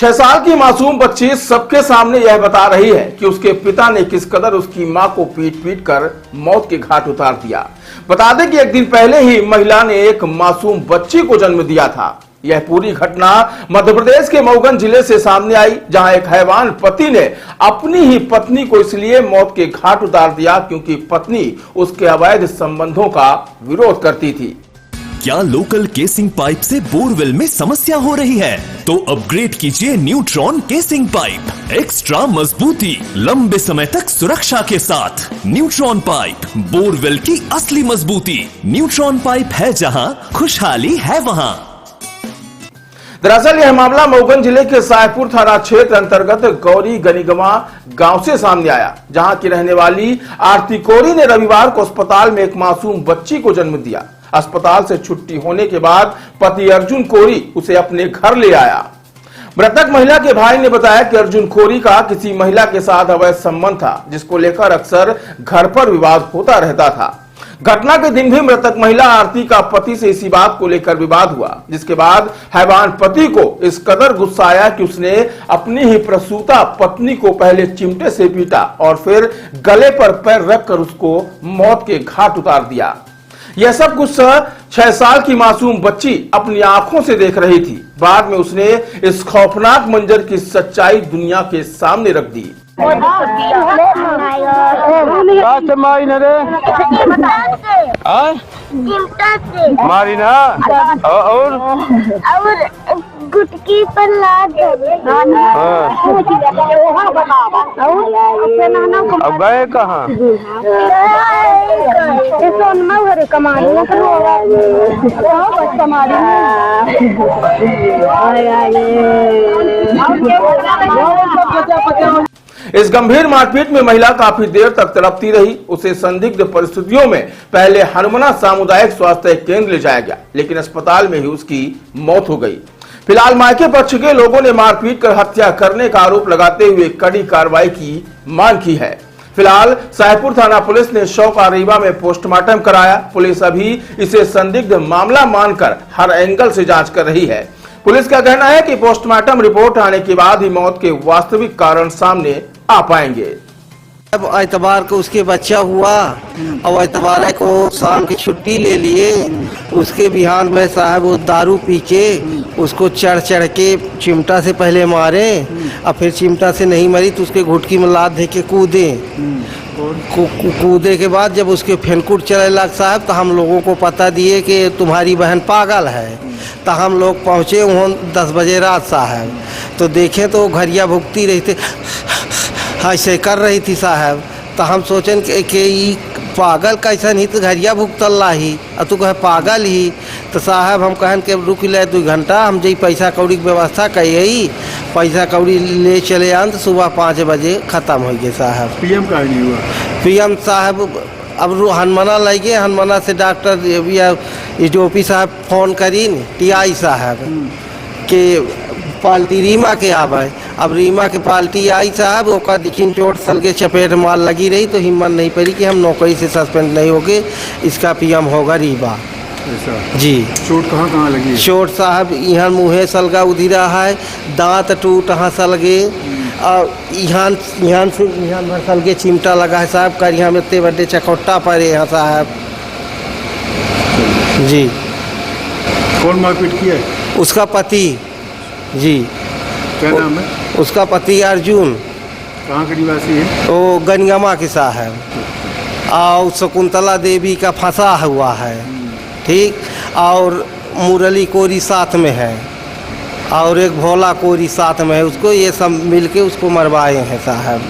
6 साल की मासूम बच्ची सबके सामने यह बता रही है कि उसके पिता ने किस कदर उसकी मां को पीट पीट कर मौत के घाट उतार दिया। बता दें कि एक दिन पहले ही महिला ने एक मासूम बच्ची को जन्म दिया था। यह पूरी घटना मध्य प्रदेश के मऊगंज जिले से सामने आई, जहां एक हैवान पति ने अपनी ही पत्नी को इसलिए मौत के घाट उतार दिया क्योंकि पत्नी उसके अवैध संबंधों का विरोध करती थी। क्या लोकल केसिंग पाइप से बोरवेल में समस्या हो रही है? तो अपग्रेड कीजिए न्यूट्रॉन केसिंग पाइप। एक्स्ट्रा मजबूती, लंबे समय तक सुरक्षा के साथ। न्यूट्रॉन पाइप, बोरवेल की असली मजबूती। न्यूट्रॉन पाइप है जहां, खुशहाली है वहां। दरअसल यह मामला मऊगंज जिले के सायपुर थाना क्षेत्र अंतर्गत गौरी गनीगमा गांव से सामने आया, जहां की रहने वाली आरती कोरी ने रविवार को अस्पताल में एक मासूम बच्ची को जन्म दिया। अस्पताल से छुट्टी होने के बाद पति अर्जुन कोरी उसे अपने घर ले आया। मृतक महिला के भाई ने बताया कि अर्जुन कोरी का किसी महिला के साथ अवैध संबंध था, जिसको लेकर अक्सर घर पर विवाद होता रहता था। घटना के दिन भी मृतक महिला आरती का पति से इसी बात को लेकर विवाद हुआ, जिसके बाद हैवान पति को इस कदर गुस्सा आया कि उसने अपनी ही प्रसूता पत्नी को पहले चिमटे से पीटा और फिर गले पर पैर रखकर उसको मौत के घाट उतार दिया। यह सब कुछ 6 साल की मासूम बच्ची अपनी आंखों से देख रही थी। बाद में उसने इस खौफनाक मंजर की सच्चाई दुनिया के सामने रख दी। मारी ना और गुटकी पर लाद अब गए कहाँ? इस गंभीर मारपीट में महिला काफी देर तक तड़पती रही। उसे संदिग्ध परिस्थितियों में पहले हनुमाना सामुदायिक स्वास्थ्य केंद्र ले जाया गया, लेकिन अस्पताल में ही उसकी मौत हो गई। फिलहाल मायके पक्ष के लोगों ने मारपीट कर हत्या करने का आरोप लगाते हुए कड़ी कार्रवाई की मांग की है। फिलहाल सायपुर थाना पुलिस ने शव का रीवा में पोस्टमार्टम कराया। पुलिस अभी इसे संदिग्ध मामला मानकर हर एंगल से जांच कर रही है। पुलिस का कहना है कि पोस्टमार्टम रिपोर्ट आने के बाद ही मौत के वास्तविक कारण सामने आ पाएंगे। अब एतबार को उसके बच्चा हुआ और एतबार को शाम की छुट्टी ले लिए। उसके बिहान में साहब वो दारू पी के उसको चढ़ के चिमटा से पहले मारे और फिर चिमटा से नहीं मरी तो उसके घुटकी में लात दे के कूदे। कूदे के बाद जब उसके फेनकुट चले लग साहब तो हम लोगों को पता दिए कि तुम्हारी बहन पागल है। तो हम लोग पहुँचे वहाँ 10 बजे रात साहब, तो देखें तो घरिया भुगती रही थी, ऐसे कर रही थी साहब। तो हम सोचन कि पागल कैसन ही तो घरिया भुगतल ही और तू कहे पागल ही। तो साहब हम कहन के रुक ले 2 घंटा, हम जी पैसा कौड़ी की व्यवस्था कही। पैसा कौड़ी ले चले आन तो सुबह 5 बजे ख़त्म हो गए साहब। पीएम का नहीं हुआ? पीएम साहब अब हनुमाना लगे, हनुमाना से डॉक्टर या डीओपी साहब फोन करी टीआई साहब के पाल्टी रीमा के आवे। अब रीमा के पाल्टी आई साहब, ओका दिखिन चोट सल के चपेट माल लगी रही तो हिम्मत नहीं पड़ी कि हम नौकरी से सस्पेंड नहीं होगे, इसका पीएम होगा रीवा। जी चोट कहाँ लगी? चोट साहब यहाँ मुँहे सलगा उधिरा है, दांत टूट यहाँ सलगे और यहाँ से यहाँ भर सलगे चिमटा लगा है साहब। कर यहाँ में इतने बड़े चकोट्टा पड़े यहाँ साहब। जी कौन मारपीट किया है? उसका पति। जी क्या नाम है उसका? पति अर्जुन। कहाँ का निवासी है? वो गनिगमा के साहब। और शकुंतला देवी का फंसा हुआ है, ठीक। और मुरली कोरी साथ में है और एक भोला कोरी साथ में है। उसको ये सब मिलके उसको मरवाए हैं साहब।